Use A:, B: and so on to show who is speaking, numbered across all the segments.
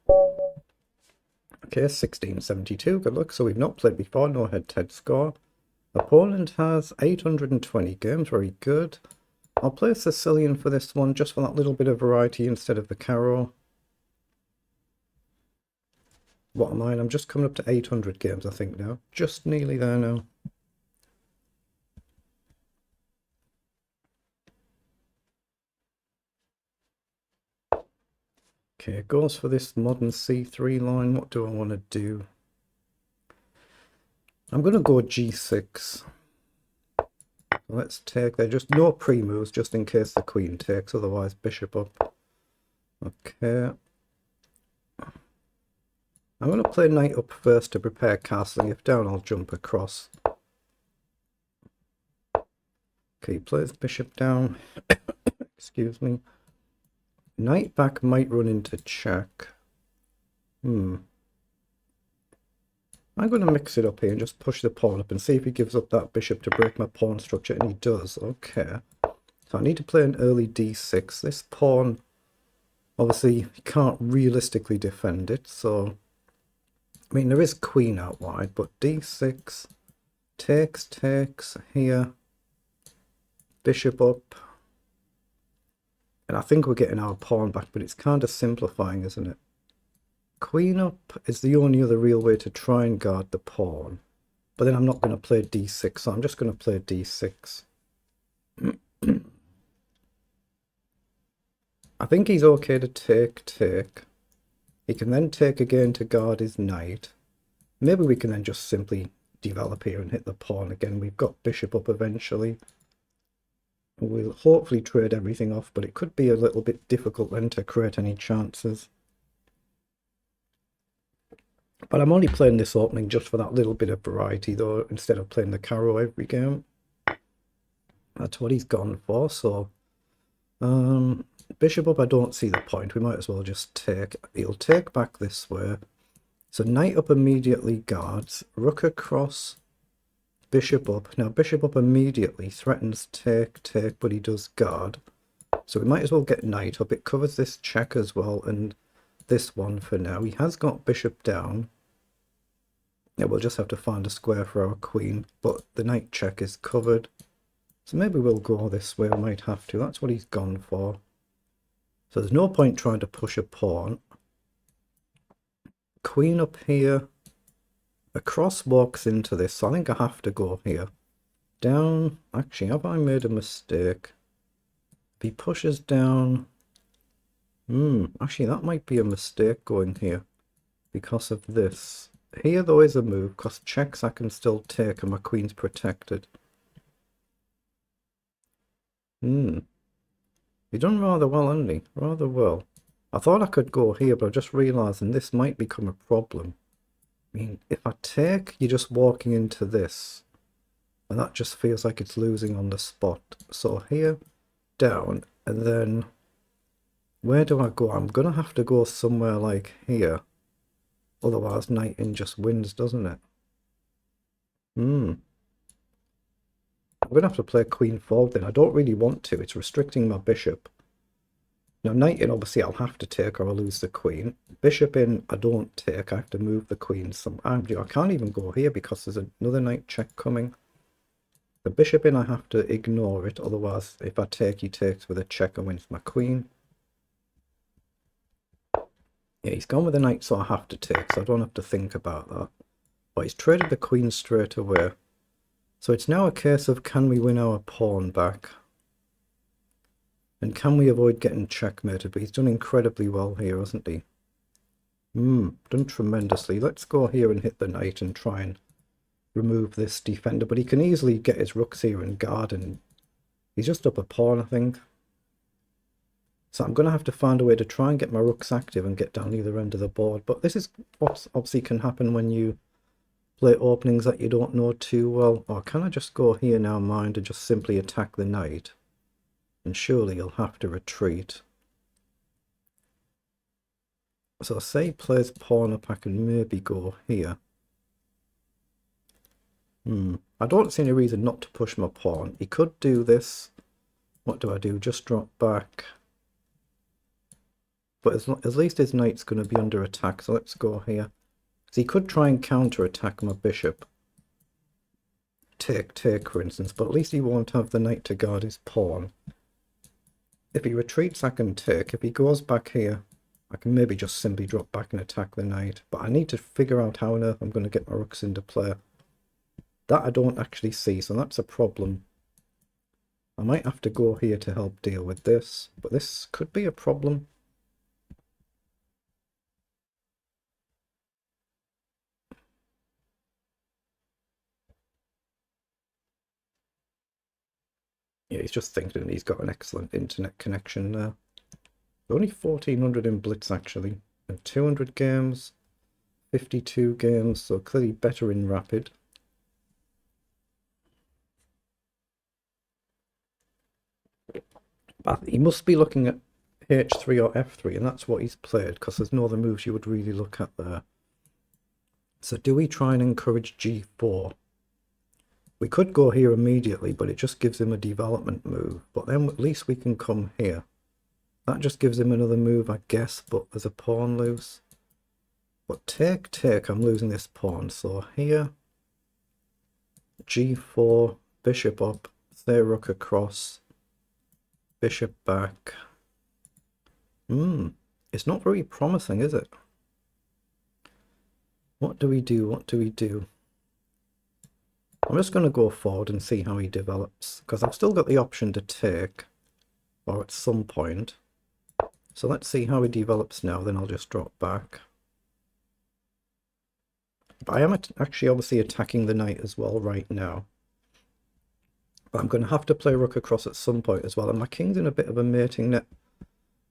A: Okay, 1672, good luck. So we've not played before, no head-to-head score. Opponent has 820 games, very good. I'll play Sicilian for this one, just for that little bit of variety instead of the Caro. What am I? I'm just coming up to 800 games, I think, now. Just nearly there now. Okay, goes for this modern c3 line. What do I want to do? I'm going to go g6. Let's take there. Just no pre-moves, just in case the queen takes. Otherwise, bishop up. Okay. I'm going to play knight up first to prepare castling. If down, I'll jump across. Okay, plays bishop down. Excuse me. Knight back might run into check. I'm going to mix it up here and just push the pawn up and see if he gives up that bishop to break my pawn structure, and he does. Okay. So I need to play an early d6. This pawn, obviously, you can't realistically defend it, so... I mean, there is queen out wide, but d6, takes here, bishop up. And I think we're getting our pawn back, but it's kind of simplifying, isn't it? Queen up is the only other real way to try and guard the pawn. But then I'm not going to play d6, so I'm just going to play d6. I think he's okay to take. He can then take again to guard his knight. Maybe we can then just simply develop here and hit the pawn again. We've got bishop up eventually. We'll hopefully trade everything off, but it could be a little bit difficult then to create any chances. But I'm only playing this opening just for that little bit of variety, though, instead of playing the Caro every game. That's what he's gone for, so... bishop up, I don't see the point. We might as well just take... He'll take back this way. So knight up immediately guards. Rook across. Bishop up. Now bishop up immediately threatens take, but he does guard. So we might as well get knight up. It covers this check as well, and this one for now. He has got bishop down. Yeah, we'll just have to find a square for our queen, but the knight check is covered. So maybe we'll go this way. We might have to. That's what he's gone for. So there's no point trying to push a pawn. Queen up here. Across walks into this, so I think I have to go here. Down. Actually, have I made a mistake? If he pushes down... actually, that might be a mistake going here. Because of this. Here, though, is a move. Because checks I can still take and my queen's protected. He's done rather well, hasn't he? Rather well. I thought I could go here, but I just realised this might become a problem. I mean, if I take, you're just walking into this. And that just feels like it's losing on the spot. So here, down, and then... Where do I go? I'm going to have to go somewhere like here. Otherwise, knight in just wins, doesn't it? I'm going to have to play queen forward then. I don't really want to. It's restricting my bishop. Now, knight in, obviously, I'll have to take or I'll lose the queen. Bishop in, I don't take. I have to move the queen. I can't even go here because there's another knight check coming. The bishop in, I have to ignore it. Otherwise, if I take, he takes with a check and wins my queen. Yeah, he's gone with the knight, so I have to take. So I don't have to think about that. But he's traded the queen straight away. So it's now a case of, can we win our pawn back? And can we avoid getting checkmated? But he's done incredibly well here, hasn't he? Done tremendously. Let's go here and hit the knight and try and remove this defender. But he can easily get his rooks here and guard, and he's just up a pawn, I think. So I'm going to have to find a way to try and get my rooks active and get down either end of the board. But this is what obviously can happen when you play openings that you don't know too well. Or can I just go here now, mind, and just simply attack the knight? And surely he'll have to retreat. So say he plays pawn up, I can maybe go here. I don't see any reason not to push my pawn. He could do this. What do I do? Just drop back. but at least his knight's going to be under attack, so let's go here. So he could try and counter-attack my bishop. Take, for instance, but at least he won't have the knight to guard his pawn. If he retreats, I can take. If he goes back here, I can maybe just simply drop back and attack the knight. But I need to figure out how on earth I'm going to get my rooks into play. That I don't actually see, so that's a problem. I might have to go here to help deal with this, but this could be a problem. Yeah, he's just thinking he's got an excellent internet connection there. Only 1400 in Blitz actually, and 200 games, 52 games, so clearly better in Rapid. But he must be looking at H3 or F3, and that's what he's played, because there's no other moves you would really look at there. So do we try and encourage G4? We could go here immediately, but it just gives him a development move. But then at least we can come here. That just gives him another move, I guess, but there's a pawn loose. But take, I'm losing this pawn. So here, G4, bishop up, say rook across, bishop back. It's not very promising, is it? What do we do? What do we do? I'm just going to go forward and see how he develops, because I've still got the option to take, or at some point. So let's see how he develops now, then I'll just drop back. But I am actually obviously attacking the knight as well right now. But I'm going to have to play rook across at some point as well, and my king's in a bit of a mating net,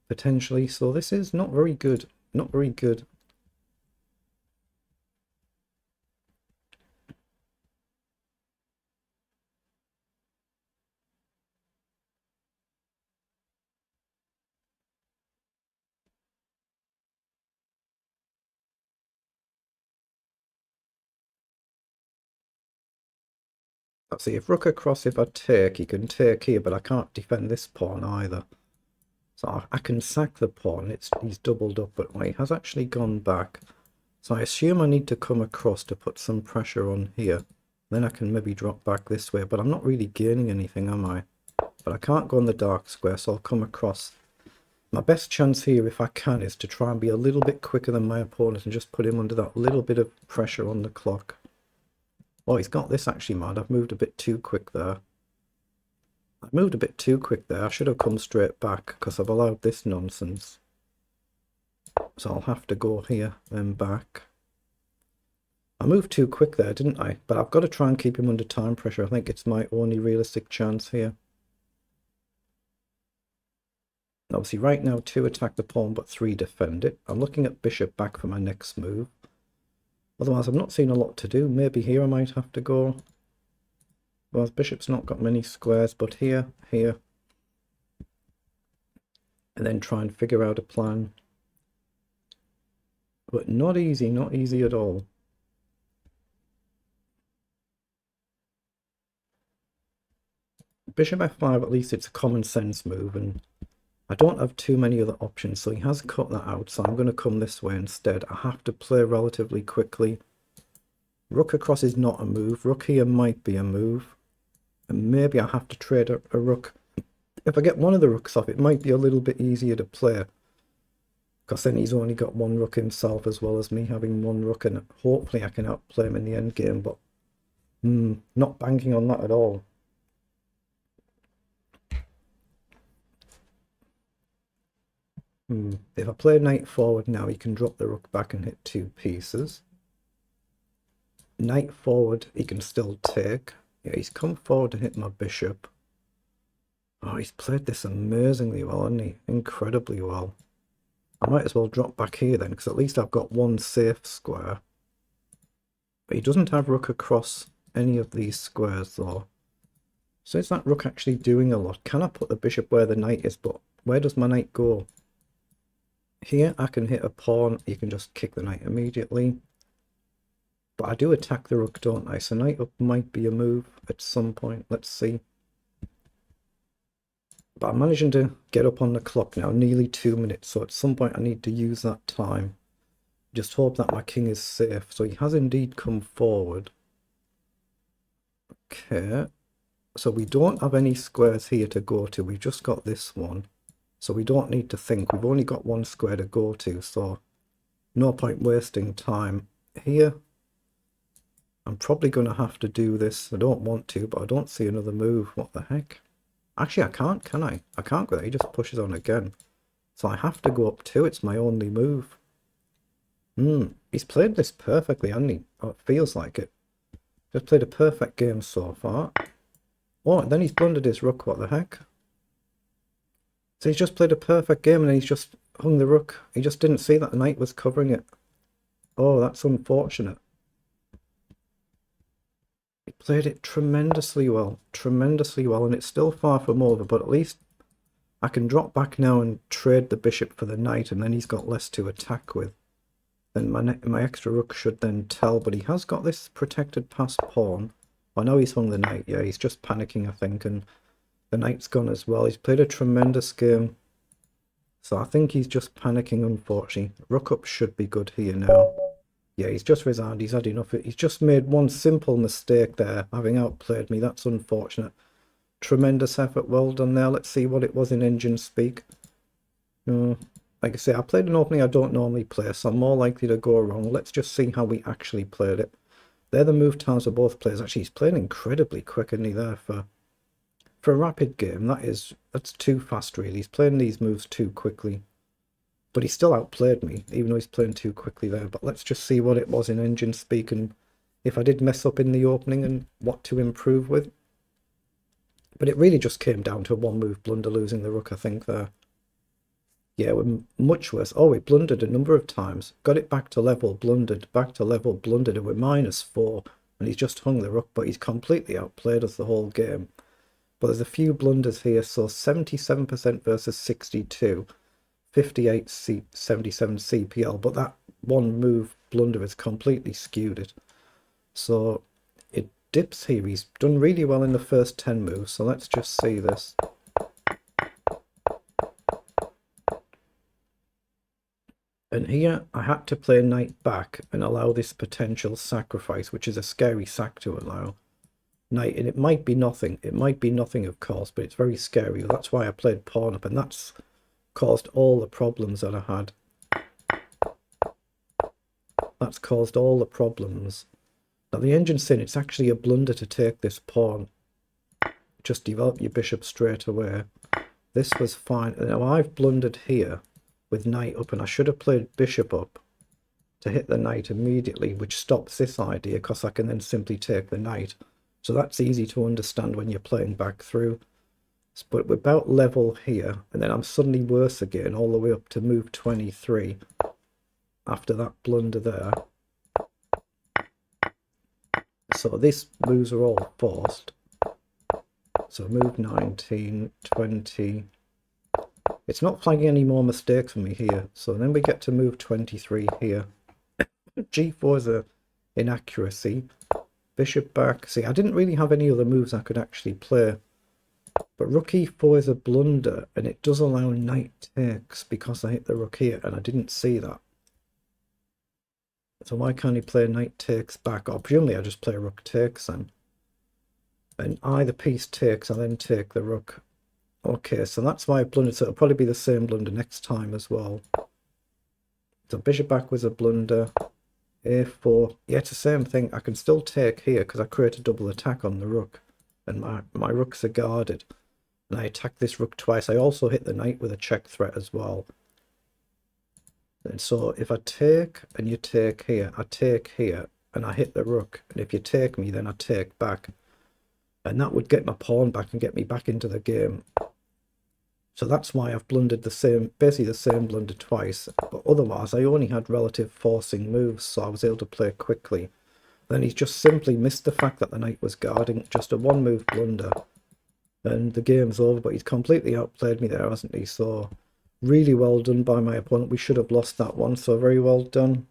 A: potentially, so this is not very good. Not very good. Let's see, if rook across, if I take, he can take here, but I can't defend this pawn either. So I can sack the pawn, he's doubled up, but he has actually gone back. So I assume I need to come across to put some pressure on here. Then I can maybe drop back this way, but I'm not really gaining anything, am I? But I can't go on the dark square, so I'll come across. My best chance here, if I can, is to try and be a little bit quicker than my opponent and just put him under that little bit of pressure on the clock. Oh, he's got this actually, man. I've moved a bit too quick there. I should have come straight back because I've allowed this nonsense. So I'll have to go here, then back. I moved too quick there, didn't I? But I've got to try and keep him under time pressure. I think it's my only realistic chance here. Obviously, right now, 2 attack the pawn, but 3 defend it. I'm looking at bishop back for my next move. Otherwise, I've not seen a lot to do. Maybe here I might have to go. Well, bishop's not got many squares, but here. And then try and figure out a plan. But not easy at all. Bishop f5, at least it's a common sense move, and I don't have too many other options, so he has cut that out, so I'm going to come this way instead. I have to play relatively quickly. Rook across is not a move. Rook here might be a move. And maybe I have to trade a rook. If I get one of the rooks off, it might be a little bit easier to play. Because then he's only got 1 rook himself as well as me having 1 rook, and hopefully I can outplay him in the end game, but not banking on that at all. If I play knight forward now, he can drop the rook back and hit 2 pieces. Knight forward, he can still take. Yeah, he's come forward to hit my bishop. Oh, he's played this amazingly well, hasn't he? Incredibly well. I might as well drop back here then, because at least I've got 1 safe square. But he doesn't have rook across any of these squares though. So is that rook actually doing a lot? Can I put the bishop where the knight is, but where does my knight go? Here I can hit a pawn, you can just kick the knight immediately. But I do attack the rook, don't I? So knight up might be a move at some point. Let's see. But I'm managing to get up on the clock now, nearly 2 minutes. So at some point I need to use that time. Just hope that my king is safe. So he has indeed come forward. Okay. So we don't have any squares here to go to. We've just got this one. So we don't need to think. We've only got one square to go to. So no point wasting time here. I'm probably going to have to do this. I don't want to, but I don't see another move. What the heck? Actually, I can't, can I? I can't go there. He just pushes on again. So I have to go up 2. It's my only move. He's played this perfectly, hasn't he? Oh, it feels like it. Just played a perfect game so far. Oh, and then he's blundered his rook. What the heck? So he's just played a perfect game and then he's just hung the rook. He just didn't see that the knight was covering it. Oh, that's unfortunate. He played it tremendously well, and it's still far from over, but at least I can drop back now and trade the bishop for the knight, and then he's got less to attack with. Then my extra rook should then tell, but he has got this protected passed pawn. I know he's hung the knight. Yeah, he's just panicking, I think, and the knight's gone as well. He's played a tremendous game, so I think he's just panicking, unfortunately. Rook up should be good here now. Yeah, he's just resigned. He's had enough. He's just made one simple mistake there, having outplayed me. That's unfortunate. Tremendous effort. Well done there. Let's see what it was in engine speak. Like I say, I played an opening I don't normally play, so I'm more likely to go wrong. Let's just see how we actually played it. They're the move times of both players. Actually, he's playing incredibly quick, isn't he, there, for a rapid game. That's too fast, really. He's playing these moves too quickly. But he still outplayed me, even though he's playing too quickly there. But let's just see what it was in engine speak and if I did mess up in the opening and what to improve with. But it really just came down to a one-move blunder, losing the rook, I think, there. Yeah, we're much worse. Oh, we blundered a number of times. Got it back to level, blundered, back to level, blundered, and we're -4. And he's just hung the rook, but he's completely outplayed us the whole game. But there's a few blunders here, so 77% versus 62. 58 77 CPL, but that one move blunder has completely skewed it. So it dips here. He's done really well in the first 10 moves, so let's just see this. And here I had to play knight back and allow this potential sacrifice, which is a scary sack to allow. Knight, and it might be nothing. It might be nothing, of course, but it's very scary. That's why I played pawn up, and that's caused all the problems that I had. That's caused all the problems. Now the engine's saying it's actually a blunder to take this pawn. Just develop your bishop straight away. This was fine. Now I've blundered here with knight up, and I should have played bishop up to hit the knight immediately, which stops this idea because I can then simply take the knight. So that's easy to understand when you're playing back through. But we're about level here, and then I'm suddenly worse again, all the way up to move 23 after that blunder there. So these moves are all forced. So move 19, 20. It's not flagging any more mistakes for me here. So then we get to move 23 here. G4 is an inaccuracy. Bishop back. See, I didn't really have any other moves I could actually play. But rook e4 is a blunder, and it does allow knight takes because I hit the rook here, and I didn't see that. So why can't he play knight takes back? Or presumably I just play rook takes then. And either piece takes, I then take the rook. Okay, so that's why I blundered. So it'll probably be the same blunder next time as well. So bishop back was a blunder. A4. Yeah, it's the same thing. I can still take here because I create a double attack on the rook. And my rooks are guarded. And I attack this rook twice. I also hit the knight with a check threat as well. And so if I take and you take here, I take here and I hit the rook. And if you take me, then I take back. And that would get my pawn back and get me back into the game. So that's why I've blundered basically the same blunder twice. But otherwise, I only had relative forcing moves, so I was able to play quickly. Then he's just simply missed the fact that the knight was guarding, just a one-move blunder. And the game's over, but he's completely outplayed me there, hasn't he? So really well done by my opponent. We should have lost that one, so very well done.